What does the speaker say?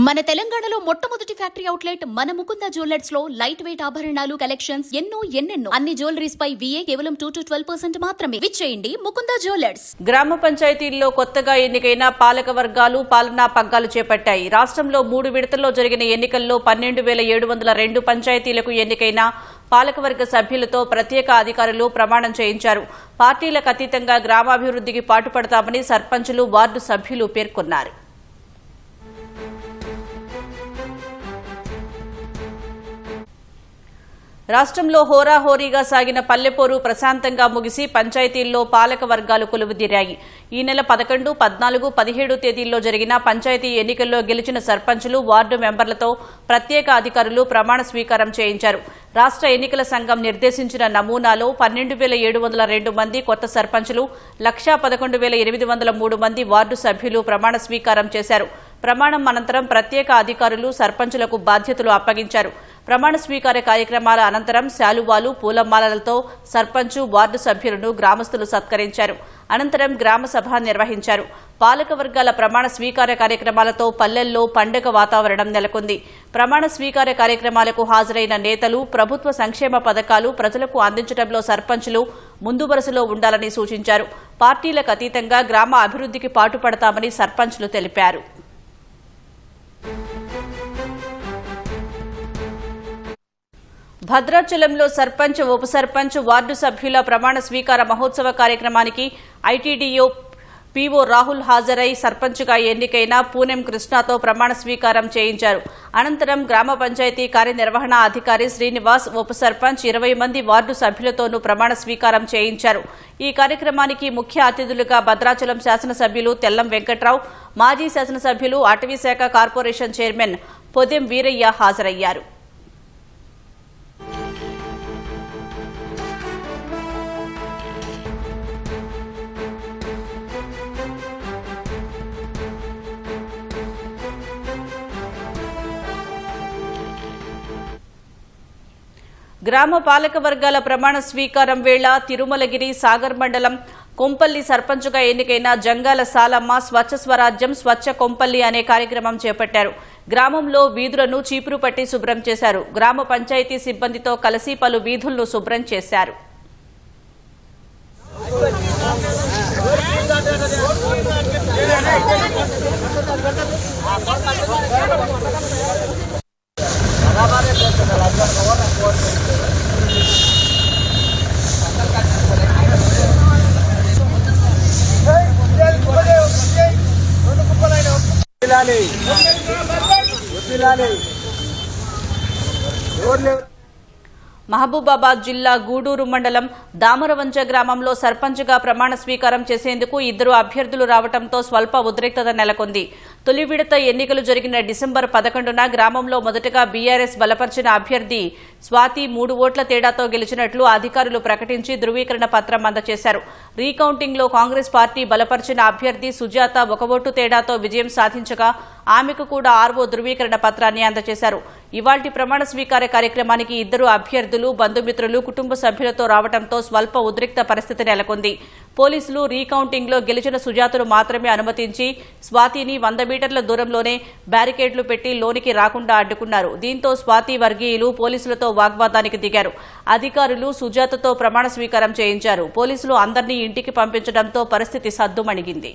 మన తెలంగాణలో మొట్టమొదటి ఫ్యాక్టరీ అవుట్లెట్ మన ముకుంద జ్యువెలర్స్ లో లైట్ వెయిట్ ఆభరణాలు కలెక్షన్స్ ఎన్నెన్నో అన్ని జ్యువెలరీస్ పై VA కేవలం 2 to 12% మాత్రమే. విచ్చేయండి ముకుంద జ్యువెలర్స్. గ్రామ పంచాయతీల్లో కొత్తగా ఎన్నికైన పాలక వర్గాలు పాలనా పగ్గాలు చేపట్టాయి. రాష్ట్రంలో 3 విడతల్లో జరిగిన ఎన్నికల్లో 12,702 పంచాయతీలకు ఎన్నికైన పాలకవర్గ సభ్యులతో ప్రత్యేక అధికారులు ప్రమాణం చేయించారు. పార్టీలకు అతీతంగా గ్రామాభివృద్ధికి పాటుపడతామని సర్పంచులు, వార్డు సభ్యులు పేర్కొన్నారు. రాష్ట్రంలో హోరాహోరీగా సాగిన పల్లెపోరు ప్రశాంతంగా ముగిసి పంచాయతీల్లో పాలక వర్గాలు కొలువుదీరాయి. ఈ నెల 11, 14, 17 తేదీల్లో జరిగిన పంచాయతీ ఎన్నికల్లో గెలిచిన సర్పంచులు, వార్డు మెంబర్లతో ప్రత్యేక అధికారులు ప్రమాణ స్వీకారం చేయించారు. రాష్ట్ర ఎన్నికల సంఘం నిర్దేశించిన నమూనాలో 12,702 మంది కొత్త సర్పంచులు, 1,11,803 మంది వార్డు సభ్యులు ప్రమాణ స్వీకారం చేశారు. ప్రమాణం అనంతరం ప్రత్యేక అధికారులు సర్పంచులకు బాధ్యతలు అప్పగించారు. ప్రమాణ స్వీకార కార్యక్రమాల అనంతరం శాలువాలు, పూలమాలలతో సర్పంచు, వార్డు సభ్యులను గ్రామస్తులు సత్కరించారు. అనంతరం గ్రామ సభ నిర్వహించారు. పాలక వర్గాల ప్రమాణ స్వీకార కార్యక్రమాలతో పల్లెల్లో పండుగ వాతావరణం నెలకొంది. ప్రమాణ స్వీకార కార్యక్రమాలకు హాజరైన నేతలు ప్రభుత్వ సంక్షేమ పథకాలు ప్రజలకు అందించడంలో సర్పంచులు ముందు వరుసలో ఉండాలని సూచించారు. పార్టీలకు అతీతంగా గ్రామ అభివృద్ధికి పాటుపడతామని సర్పంచులు తెలిపారు. భద్రాచలంలో సర్పంచ్, ఉప సర్పంచ్, వార్డు సభ్యుల ప్రమాణ స్వీకార మహోత్సవ కార్యక్రమానికి ఐటీడీఓ పీఓ రాహుల్ హాజరై సర్పంచ్గా ఎన్నికైన పూనెం కృష్ణతో ప్రమాణ స్వీకారం చేయించారు. అనంతరం గ్రామ పంచాయతీ కార్యనిర్వహణ అధికారి శ్రీనివాస్, ఉప సర్పంచ్, 20 మంది వార్డు సభ్యులతోనూ ప్రమాణ స్వీకారం చేయించారు. ఈ కార్యక్రమానికి ముఖ్య అతిథులుగా భద్రాచలం శాసనసభ్యులు తెల్లం వెంకట్రావు, మాజీ శాసనసభ్యులు, అటవీశాఖ కార్పొరేషన్ చైర్మన్ పొదెం వీరయ్య హాజరయ్యారు. గ్రామ పాలక వర్గాల ప్రమాణ స్వీకారం వేళ తిరుమలగిరి, సాగర్ మండలం కొంపల్లి సర్పంచుగా ఎన్నికైన జంగాల సాలమ్మ స్వచ్ఛ స్వరాజ్యం, స్వచ్ఛ కొంపల్లి అనే కార్యక్రమం చేపట్టారు. గ్రామంలో వీధులను చీపురు పట్టి శుభ్రం చేశారు. గ్రామ పంచాయతీ సిబ్బందితో కలిసి పలు వీధులను శుభ్రం చేశారు. మహబూబాబాద్ జిల్లా గూడూరు మండలం దామరవంచ గ్రామంలో సర్పంచ్గా ప్రమాణ స్వీకారం చేసేందుకు 2 అభ్యర్థులు రావడంతో స్వల్ప ఉద్రిక్తత నెలకొంది. తొలి విడత ఎన్నికలు జరిగిన డిసెంబర్ 11న గ్రామంలో మొదటగా బీఆర్ఎస్ బలపరిచిన అభ్యర్థి స్వాతి 3 ఓట్ల తేడాతో గెలిచినట్లు అధికారులు ప్రకటించి ధృవీకరణ పత్రం అందజేశారు. రీకౌంటింగ్లో కాంగ్రెస్ పార్టీ బలపరిచిన అభ్యర్థి సుజాత 1 ఓటు తేడాతో విజయం సాధించగా ఆమెకు కూడా RO ధృవీకరణ పత్రాన్ని అందజేశారు. ఇవాల్టి ప్రమాణ స్వీకార కార్యక్రమానికి 2 అభ్యర్థులు, బంధుమిత్రులు, కుటుంబ సభ్యులతో రావడంతో స్వల్ప ఉద్రిక్త పరిస్థితి నెలకొంది. పోలీసులు రీకౌంటింగ్లో గెలిచిన సుజాతను మాత్రమే అనుమతించి స్వాతిని 100 మీటర్ల దూరంలోనే బ్యారికేడ్లు పెట్టి లోనికి రాకుండా అడ్డుకున్నారు. దీంతో స్వాతి వర్గీయులు పోలీసులతో వాగ్వాదానికి దిగారు. అధికారులు సుజాతతో ప్రమాణ స్వీకారం చేయించారు. పోలీసులు అందరినీ ఇంటికి పంపించడంతో పరిస్థితి సద్దుమణిగింది.